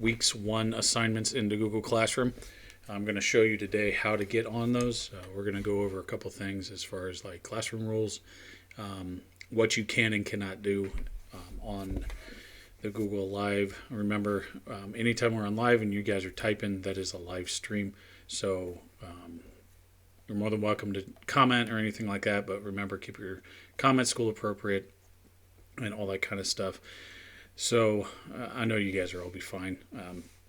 week's one assignments into Google Classroom. I'm going to show you today how to get on those. We're going to go over a couple things as far as like classroom rules, what you can and cannot do on the Google Live. Remember, anytime we're on live and you guys are typing, that is a live stream. So you're more than welcome to comment or anything like that. But remember, keep your comments school appropriate and all that kind of stuff. So I know you guys are all be fine.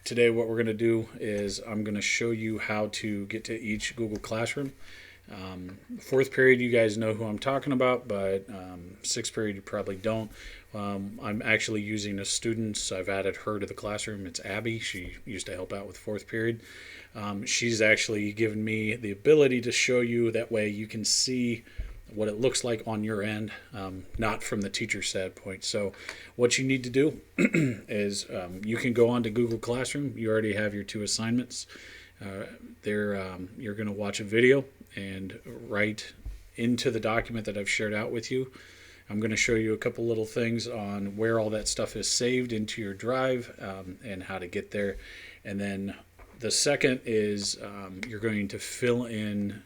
Today, what we're going to do is I'm going to show you how to get to each Google Classroom. Fourth period, you guys know who I'm talking about, but sixth period, you probably don't. I'm actually using a student, so I've added her to the classroom. It's Abby. She used to help out with fourth period. She's actually given me the ability to show you, that way you can see what it looks like on your end, not from the teacher's standpoint. So what you need to do is you can go on to Google Classroom. You already have your two assignments. You're going to watch a video and write into the document that I've shared out with you. I'm going to show you a couple little things on where all that stuff is saved into your drive and how to get there. And then the second is you're going to fill in.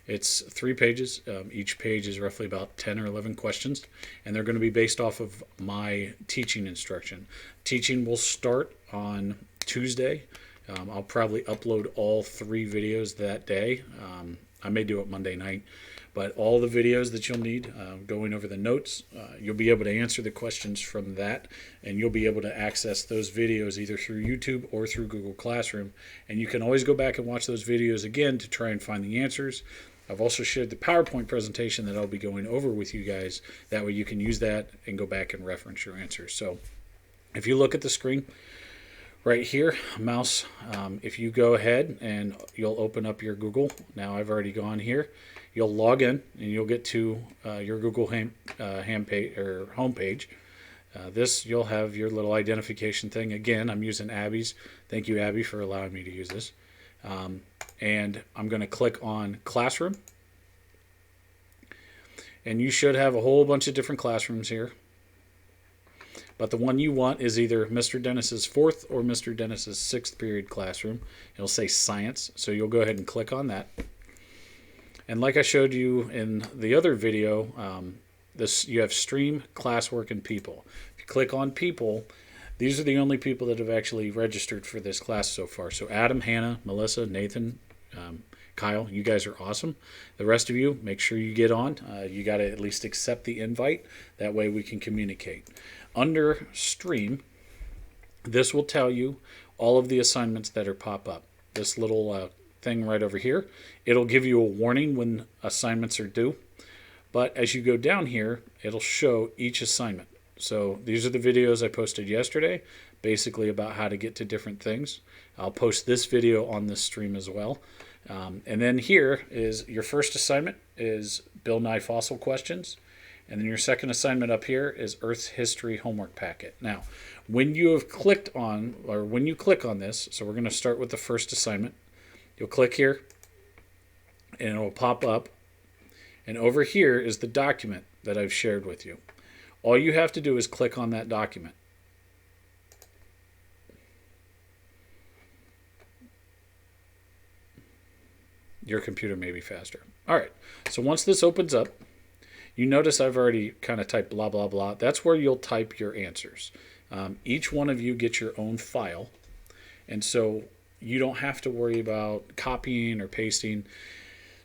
It's 3 pages. Each page is roughly about 10 or 11 questions, and they're going to be based off of my teaching instruction. Teaching will start on Tuesday. I'll probably upload all 3 videos that day. I may do it Monday night, but all the videos that you'll need, going over the notes, you'll be able to answer the questions from that, and you'll be able to access those videos either through YouTube or through Google Classroom. And you can always go back and watch those videos again to try and find the answers. I've also shared the PowerPoint presentation that I'll be going over with you guys. That way you can use that and go back and reference your answers. So if you look at the screen right here, mouse, if you go ahead and you'll open up your Google. Now I've already gone here. You'll log in and you'll get to your Google homepage. This, you'll have your little identification thing. Again, I'm using Abby's. Thank you, Abby, for allowing me to use this. And I'm going to click on Classroom. And you should have a whole bunch of different classrooms here. But the one you want is either Mr. Dennis's 4th or Mr. Dennis's 6th period classroom. It'll say Science, so you'll go ahead and click on that. And like I showed you in the other video, you have Stream, Classwork, and People. If you click on People, these are the only people that have actually registered for this class so far. So Adam, Hannah, Melissa, Nathan, Kyle, you guys are awesome. The rest of you, make sure you get on. You got to at least accept the invite. That way we can communicate. Under Stream, this will tell you all of the assignments that are pop up. This little thing right over here, it'll give you a warning when assignments are due. But as you go down here, it'll show each assignment. So these are the videos I posted yesterday, basically about how to get to different things. I'll post this video on this stream as well. And then here is your first assignment is Bill Nye Fossil Questions. And then your second assignment up here is Earth's History Homework Packet. Now, when you have clicked on, or when you click on this, so we're going to start with the first assignment. You'll click here, and it will pop up. And over here is the document that I've shared with you. All you have to do is click on that document. Your computer may be faster. All right, so once this opens up, you notice I've already kind of typed blah, blah, blah. That's where you'll type your answers. Each one of you gets your own file, and so you don't have to worry about copying or pasting.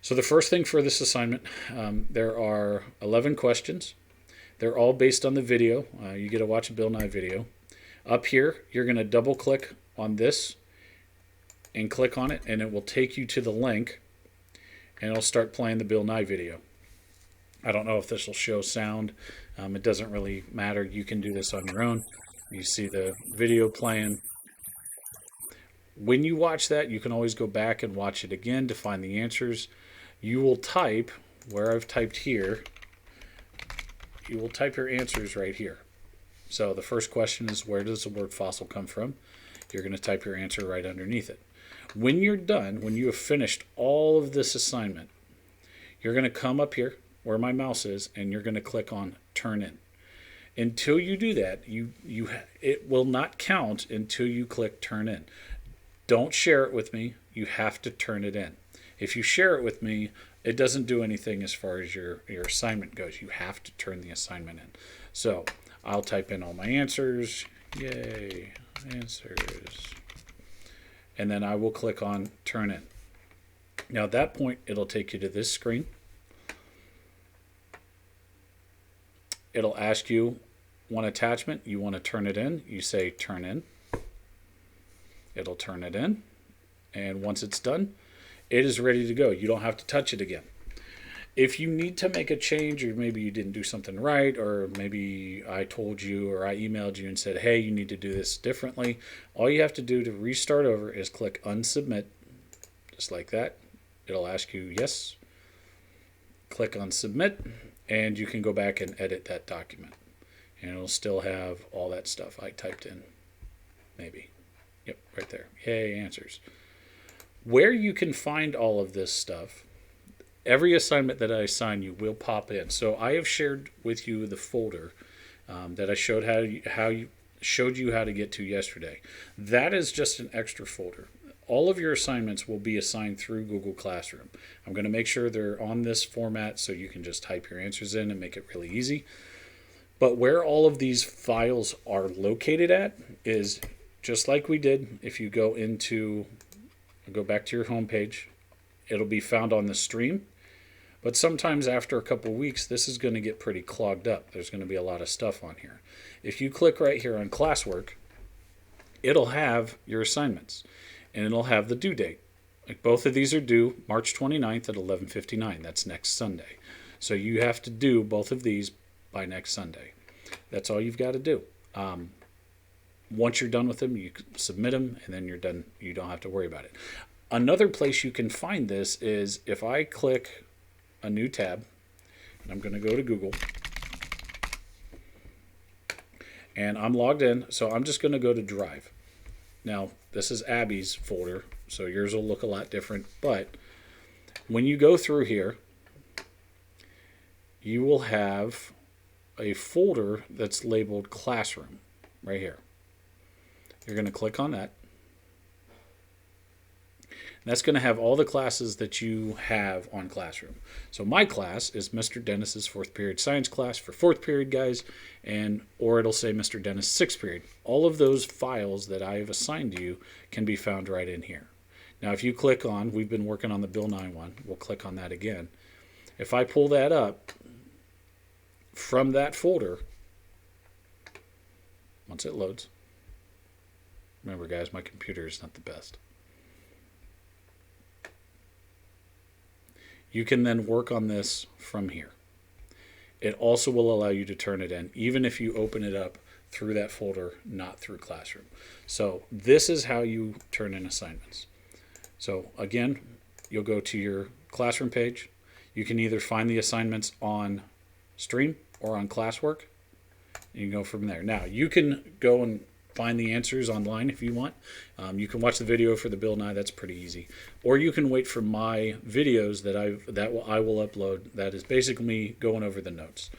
So the first thing for this assignment, there are 11 questions. They're all based on the video. You get to watch a Bill Nye video. Up here, you're going to double click on this and click on it, and it will take you to the link, and it'll start playing the Bill Nye video. I don't know if this will show sound. It doesn't really matter. You can do this on your own. You see the video playing. When you watch that, you can always go back and watch it again to find the answers. You will type, where I've typed here, you will type your answers right here. So the first question is, where does the word fossil come from? You're going to type your answer right underneath it. When you're done, when you have finished all of this assignment, you're going to come up here where my mouse is, and you're going to click on Turn In. Until you do that, it will not count until you click turn in. Don't share it with me. You have to turn it in. If you share it with me, it doesn't do anything as far as your assignment goes. You have to turn the assignment in. So I'll type in all my answers. Yay, answers. And then I will click on turn in. Now at that point, it'll take you to this screen. It'll ask you one attachment. You want to turn it in. You say turn in. It'll turn it in. And once it's done, it is ready to go. You don't have to touch it again. If you need to make a change, or maybe you didn't do something right, or maybe I told you or I emailed you and said, hey, you need to do this differently, all you have to do to restart over is click unsubmit, just like that. It'll ask you yes. Click on submit, and you can go back and edit that document. And it'll still have all that stuff I typed in. Maybe. Yep, right there. Yay, answers. Where you can find all of this stuff, every assignment that I assign you will pop in. So I have shared with you the folder that I showed showed you how to get to yesterday. That is just an extra folder. All of your assignments will be assigned through Google Classroom. I'm going to make sure they're on this format so you can just type your answers in and make it really easy. But where all of these files are located at is just like we did. If you go back to your home page, it'll be found on the stream. But sometimes after a couple weeks, this is going to get pretty clogged up. There's going to be a lot of stuff on here. If you click right here on classwork, it'll have your assignments. And it'll have the due date. Like both of these are due March 29th at 11:59. That's next Sunday. So you have to do both of these by next Sunday. That's all you've got to do. Once you're done with them, you submit them, and then you're done. You don't have to worry about it. Another place you can find this is if I click a new tab, and I'm going to go to Google, and I'm logged in, so I'm just going to go to Drive. Now, this is Abby's folder, so yours will look a lot different, but when you go through here, you will have a folder that's labeled Classroom right here. You're going to click on that. And that's going to have all the classes that you have on Classroom. So my class is Mr. Dennis's 4th period science class for 4th period guys, or it'll say Mr. Dennis 6th period. All of those files that I have assigned to you can be found right in here. Now if you click on, we've been working on the Bill Nye one, we'll click on that again. If I pull that up from that folder, once it loads, remember guys, my computer is not the best. You can then work on this from here. It also will allow you to turn it in, even if you open it up through that folder, not through Classroom. So this is how you turn in assignments. So again, you'll go to your Classroom page. You can either find the assignments on Stream or on Classwork. You can go from there. Now, you can go and find the answers online if you want. You can watch the video for the Bill Nye. That's pretty easy. Or you can wait for my videos that I will upload. That is basically me going over the notes.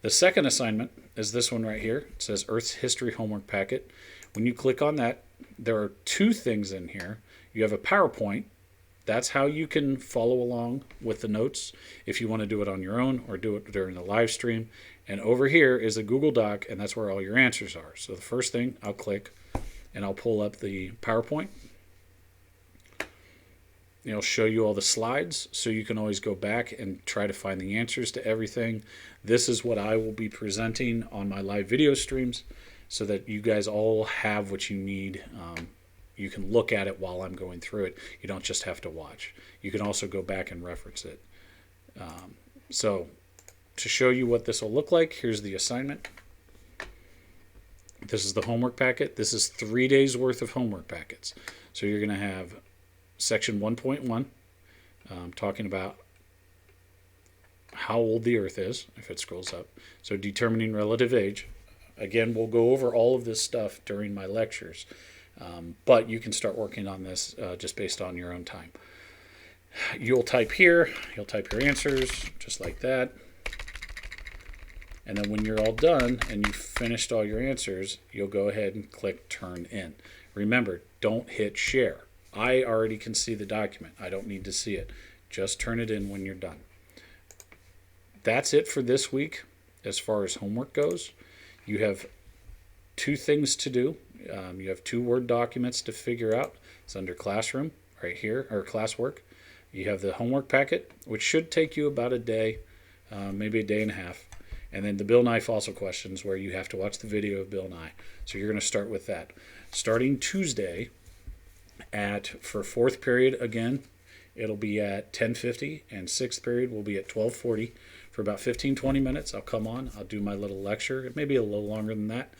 The second assignment is this one right here. It says Earth's History Homework Packet. When you click on that, there are two things in here. You have a PowerPoint. That's how you can follow along with the notes if you want to do it on your own or do it during the live stream. And over here is a Google Doc, and that's where all your answers are. So the first thing, I'll click, and I'll pull up the PowerPoint. It'll show you all the slides, so you can always go back and try to find the answers to everything. This is what I will be presenting on my live video streams so that you guys all have what you need. You can look at it while I'm going through it. You don't just have to watch. You can also go back and reference it. So to show you what this will look like, here's the assignment. This is the homework packet. This is 3 days worth of homework packets. So you're going to have section 1.1, talking about how old the Earth is, if it scrolls up. So determining relative age. Again, we'll go over all of this stuff during my lectures. But you can start working on this just based on your own time. You'll type here, you'll type your answers, just like that. And then when you're all done and you've finished all your answers, you'll go ahead and click Turn In. Remember, don't hit Share. I already can see the document. I don't need to see it. Just turn it in when you're done. That's it for this week as far as homework goes. You have 2 things to do. You have 2 Word documents to figure out. It's under Classroom right here, or Classwork. You have the homework packet, which should take you about a day, maybe a day and a half. And then the Bill Nye Fossil questions, where you have to watch the video of Bill Nye. So you're going to start with that. Starting Tuesday for 4th period, again, it'll be at 10:50, and 6th period will be at 12:40. For about 15-20 minutes, I'll come on. I'll do my little lecture. It may be a little longer than that.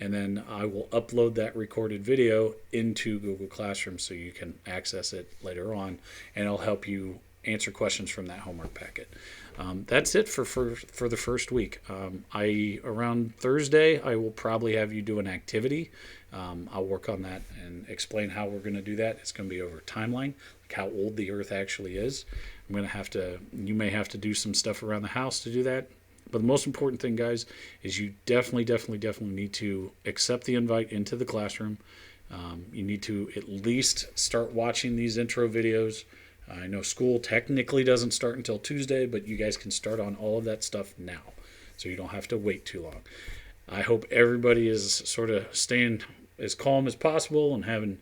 And then I will upload that recorded video into Google Classroom so you can access it later on. And it'll help you answer questions from that homework packet. That's it for the first week. Around Thursday, I will probably have you do an activity. I'll work on that and explain how we're going to do that. It's going to be over timeline, like how old the Earth actually is. You may have to do some stuff around the house to do that. But the most important thing, guys, is you definitely need to accept the invite into the classroom. You need to at least start watching these intro videos. I know school technically doesn't start until Tuesday, but you guys can start on all of that stuff now, so you don't have to wait too long. I hope everybody is sort of staying as calm as possible and having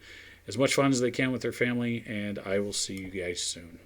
as much fun as they can with their family, and I will see you guys soon.